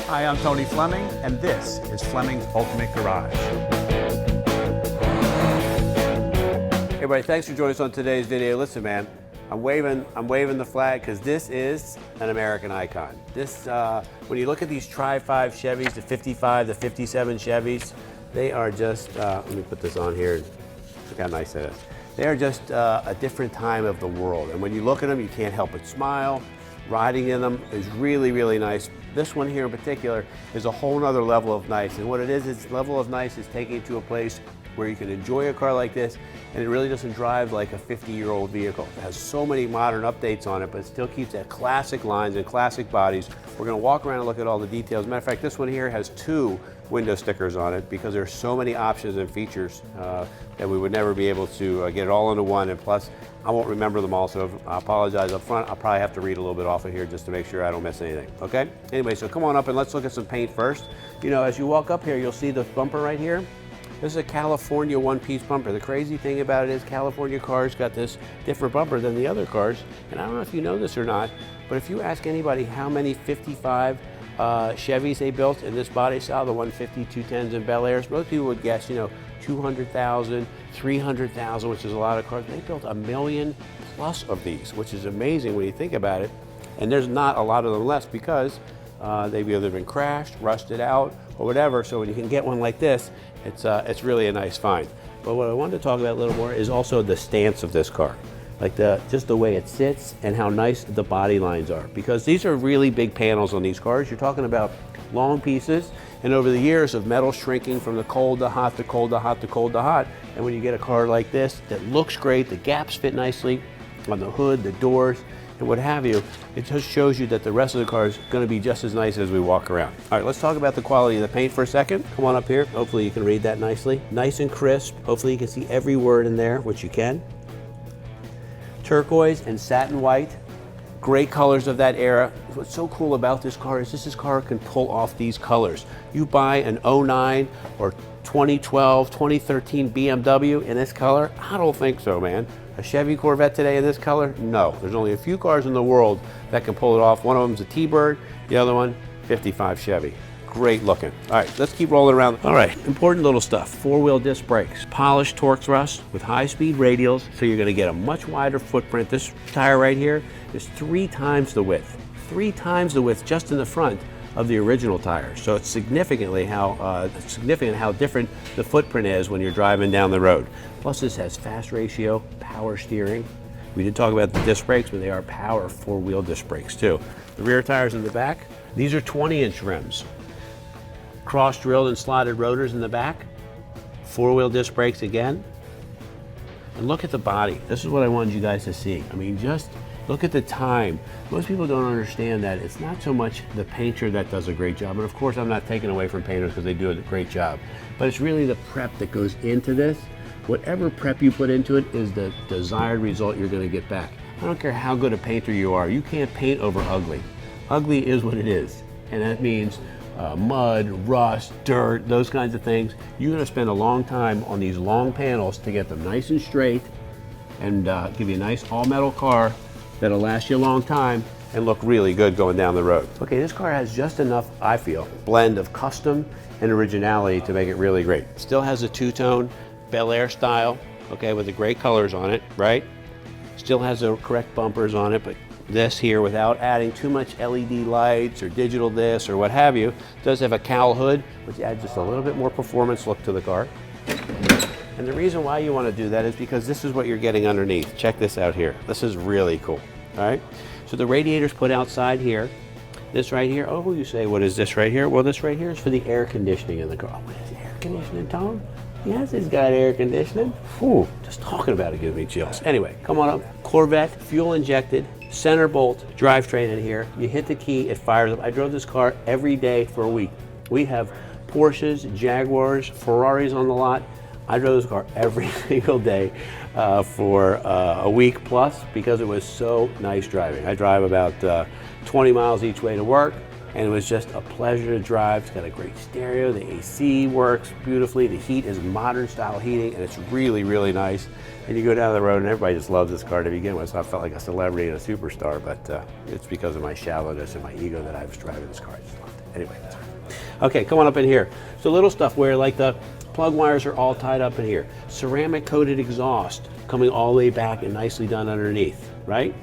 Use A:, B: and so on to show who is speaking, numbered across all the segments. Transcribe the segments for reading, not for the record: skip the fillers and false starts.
A: Hi, I'm Tony Fleming, and this is Fleming's Ultimate Garage.
B: Hey everybody, thanks for joining us on today's video. Listen, man, I'm waving the flag because this is an American icon. This, when you look at these Tri-5 Chevys, the 55, the 57 Chevys, they are just, let me put this on here. Look how nice that is. They are just a different time of the world. And when you look at them, you can't help but smile. Riding in them is really, really nice. This one here in particular is a whole nother level of nice. And what it is level of nice is taking it to a place where you can enjoy a car like this, and it really doesn't drive like a 50-year-old vehicle. It has so many modern updates on it, but it still keeps that classic lines and classic bodies. We're gonna walk around and look at all the details. Matter of fact, this one here has 2 window stickers on it because there's so many options and features that we would never be able to get it all into one. And plus, I won't remember them all, so I apologize up front. I'll probably have to read a little bit off of here just to make sure I don't miss anything, okay? Anyway, so come on up and let's look at some paint first. You know, as you walk up here, you'll see the bumper right here. This is a California one-piece bumper. The crazy thing about it is California cars got this different bumper than the other cars. And I don't know if you know this or not, but if you ask anybody how many 55 Chevys they built in this body style, the 150, 210s, and Belairs, most people would guess, you know, 200,000, 300,000, which is a lot of cars. They built 1 million plus of these, which is amazing when you think about it. And there's not a lot of them left because they've either been crashed, rusted out, or whatever. So when you can get one like this, it's really a nice find. But what I wanted to talk about a little more is also the stance of this car. Like just the way it sits and how nice the body lines are. Because these are really big panels on these cars. You're talking about long pieces, and over the years of metal shrinking from the cold to hot to cold to hot to cold to hot, and when you get a car like this that looks great, the gaps fit nicely on the hood, the doors, and what have you, it just shows you that the rest of the car is going to be just as nice as we walk around. All right, let's talk about the quality of the paint for a second. Come on up here. Hopefully you can read that nicely. Nice and crisp. Hopefully you can see every word in there, which you can. Turquoise and satin white. Great colors of that era. What's so cool about this car is this car can pull off these colors. You buy an 09 or 2012, 2013 BMW in this color? I don't think so, man. A Chevy Corvette today in this color? No. There's only a few cars in the world that can pull it off. One of them's a T-Bird, the other one, 55 Chevy. Great looking. All right, let's keep rolling around. All right, important little stuff. 4-wheel disc brakes, polished torque thrust with high-speed radials, so you're gonna get a much wider footprint. This tire right here is 3 times the width. 3 times the width just in the front of the original tire. So it's significant how different the footprint is when you're driving down the road. Plus this has fast ratio, power steering. We did talk about the disc brakes, but they are power 4-wheel disc brakes too. The rear tires in the back, these are 20-inch rims. Cross-drilled and slotted rotors in the back. 4-wheel disc brakes again. And look at the body. This is what I wanted you guys to see. I mean, just look at the time. Most people don't understand that it's not so much the painter that does a great job. And of course, I'm not taking away from painters because they do a great job. But it's really the prep that goes into this. Whatever prep you put into it is the desired result you're going to get back. I don't care how good a painter you are. You can't paint over ugly. Ugly is what it is. And that means mud, rust, dirt, those kinds of things. You're going to spend a long time on these long panels to get them nice and straight and give you a nice all-metal car that'll last you a long time and look really good going down the road. Okay, this car has just enough, I feel, blend of custom and originality to make it really great. Still has a 2-tone Belair style, okay, with the great colors on it, right? Still has the correct bumpers on it, but this here, without adding too much LED lights or digital this or what have you, does have a cowl hood, which adds just a little bit more performance look to the car. And the reason why you want to do that is because this is what you're getting underneath. Check this out here. This is really cool, all right? So the radiator's put outside here. This right here, oh, you say, what is this right here? Well, this right here is for the air conditioning in the car. Oh, what is air conditioning, Tom? Yes, it's got air conditioning. Whew, just talking about it gives me chills. Anyway, come on up. Corvette, fuel injected, center bolt drivetrain in here. You hit the key, it fires up. I drove this car every day for a week. We have Porsches, Jaguars, Ferraris on the lot. I drove this car every single day for a week plus because it was so nice driving. I drive about 20 miles each way to work. And it was just a pleasure to drive. It's got a great stereo, the AC works beautifully, the heat is modern style heating, and it's really, really nice. And you go down the road and everybody just loves this car to begin with, so I felt like a celebrity and a superstar, but it's because of my shallowness and my ego that I was driving this car. I just loved it. anyway. Okay, come on up in here. So little stuff where like the plug wires are all tied up in here. Ceramic coated exhaust coming all the way back and nicely done underneath, right?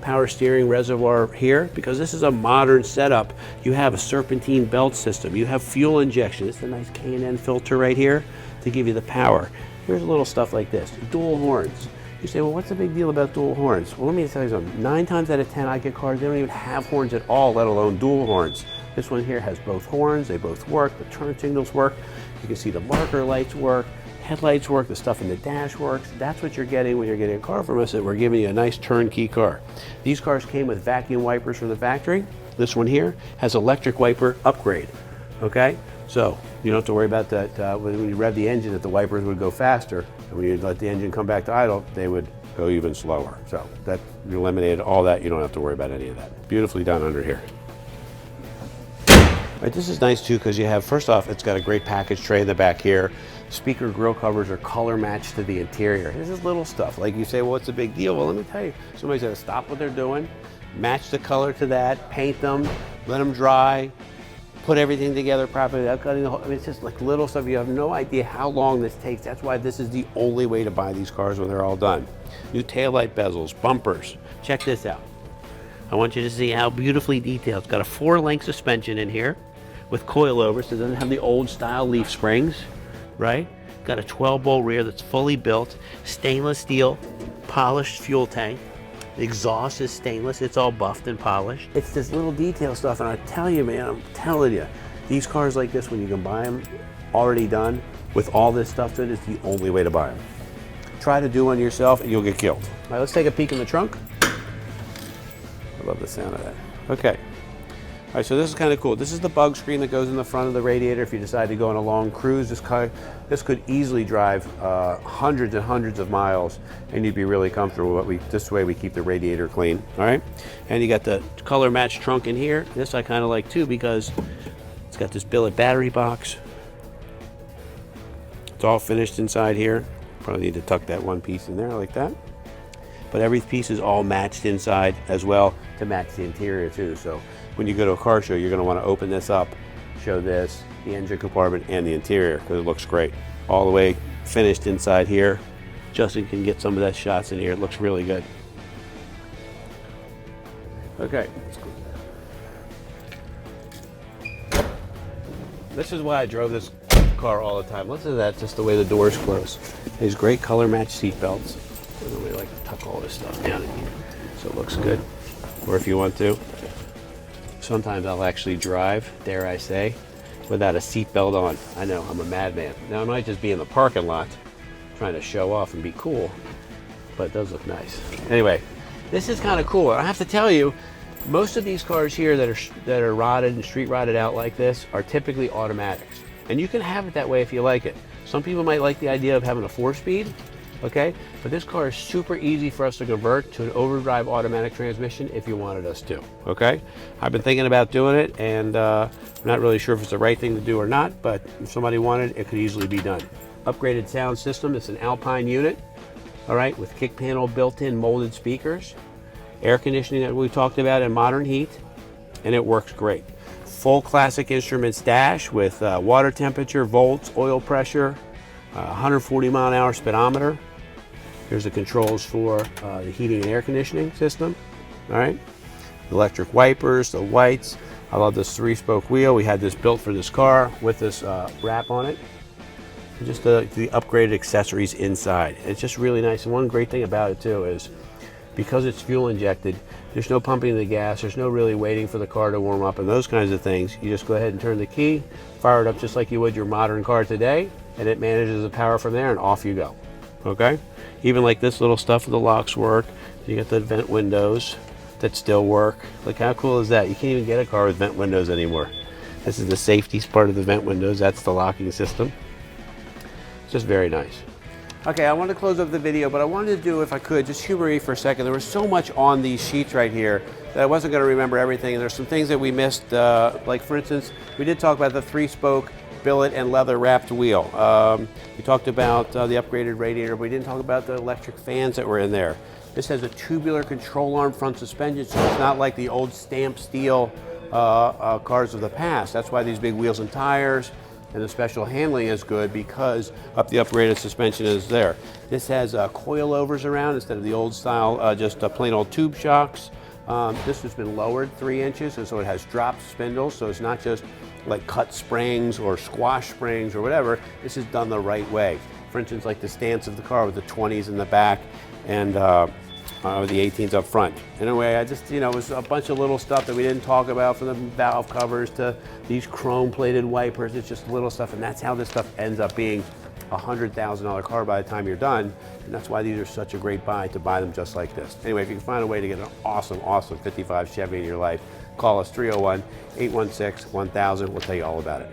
B: Power steering reservoir here, because this is a modern setup. You have a serpentine belt system. You have fuel injection. It's a nice K&N filter right here to give you the power. Here's a little stuff like this. Dual horns. You say, well, what's the big deal about dual horns? Well, let me tell you something. 9 times out of 10, I get cars, they don't even have horns at all, let alone dual horns. This one here has both horns. They both work. The turn signals work. You can see the marker lights work. Headlights work. The stuff in the dash works. That's what you're getting when you're getting a car from us, that we're giving you a nice turnkey car. These cars came with vacuum wipers from the factory. This one here has electric wiper upgrade. Okay? So you don't have to worry about that when you rev the engine, that the wipers would go faster. And when you let the engine come back to idle, they would go even slower. So that you eliminated all that. You don't have to worry about any of that. Beautifully done under here. Right, this is nice too, because you have, first off, it's got a great package tray in the back here. Speaker grill covers are color matched to the interior. This is little stuff. Like you say, well, what's the big deal? Well, let me tell you, somebody's got to stop what they're doing, match the color to that, paint them, let them dry, put everything together properly without cutting the whole, I mean, it's just like little stuff. You have no idea how long this takes. That's why this is the only way to buy these cars when they're all done. New taillight bezels, bumpers. Check this out. I want you to see how beautifully detailed. It's got a 4-link suspension in here with coilover, so it doesn't have the old style leaf springs, right? Got a 12-bolt rear that's fully built, stainless steel, polished fuel tank. The exhaust is stainless, it's all buffed and polished. It's this little detail stuff, and I tell you, man, I'm telling you, these cars like this, when you can buy them already done with all this stuff to it, it's the only way to buy them. Try to do one yourself and you'll get killed. All right, let's take a peek in the trunk. I love the sound of that. Okay. All right, so this is kind of cool. This is the bug screen that goes in the front of the radiator if you decide to go on a long cruise. This could easily drive hundreds and hundreds of miles, and you'd be really comfortable. But this way we keep the radiator clean. All right, and you got the color matched trunk in here. This I kind of like too, because it's got this billet battery box. It's all finished inside here. Probably need to tuck that one piece in there like that. But every piece is all matched inside as well to match the interior too. So when you go to a car show, you're going to want to open this up, show this, the engine compartment and the interior, because it looks great. All the way finished inside here. Justin can get some of that shots in here. It looks really good. Okay. This is why I drove this car all the time. Listen to that, just the way the doors close. These great color matched seat belts. I really like to tuck all this stuff down in here so it looks good. Or if you want to, sometimes I'll actually drive, dare I say, without a seat belt on. I know, I'm a madman. Now I might just be in the parking lot trying to show off and be cool, but it does look nice. Anyway, this is kind of cool. I have to tell you, most of these cars here that are rotted and street rotted out like this are typically automatics. And you can have it that way if you like it. Some people might like the idea of having a 4-speed. Okay, but this car is super easy for us to convert to an overdrive automatic transmission if you wanted us to. Okay, I've been thinking about doing it, and I'm not really sure if it's the right thing to do or not, but if somebody wanted it, it could easily be done. Upgraded sound system. It's an Alpine unit, all right, with kick panel built-in molded speakers, air conditioning that we talked about, and modern heat, and it works great. Full classic instruments dash with water temperature, volts, oil pressure, 140 mile an hour speedometer. Here's the controls for the heating and air conditioning system. All right, electric wipers, the whites. I love this 3-spoke wheel. We had this built for this car with this wrap on it. And just the upgraded accessories inside. It's just really nice. And one great thing about it too is because it's fuel injected, there's no pumping of the gas. There's no really waiting for the car to warm up and those kinds of things. You just go ahead and turn the key, fire it up just like you would your modern car today, and it manages the power from there, and off you go. Okay, even like this little stuff, the locks work. You get the vent windows that still work. Look how cool is that? You can't even get a car with vent windows anymore. This is the safety part of the vent windows. That's the locking system. It's just very nice. Okay, I wanted to close up the video, but I wanted to do, if I could, just humor me for a second. There was so much on these sheets right here that I wasn't going to remember everything, and there's some things that we missed. Like for instance, we did talk about the 3-spoke billet and leather wrapped wheel. We talked about the upgraded radiator, but we didn't talk about the electric fans that were in there. This has a tubular control arm front suspension, so it's not like the old stamped steel cars of the past. That's why these big wheels and tires and the special handling is good, because the upgraded suspension is there. This has coilovers around instead of the old style, just plain old tube shocks. This has been lowered 3 inches, and so it has dropped spindles, so it's not just like cut springs or squash springs or whatever. This is done the right way. For instance, like the stance of the car with the 20s in the back and the 18s up front. Anyway, I just, it was a bunch of little stuff that we didn't talk about, from the valve covers to these chrome plated wipers. It's just little stuff, and that's how this stuff ends up being a $100,000 car by the time you're done. And that's why these are such a great buy, to buy them just like this. Anyway, if you can find a way to get an awesome, awesome 55 Chevy in your life, call us 301-816-1000. We'll tell you all about it.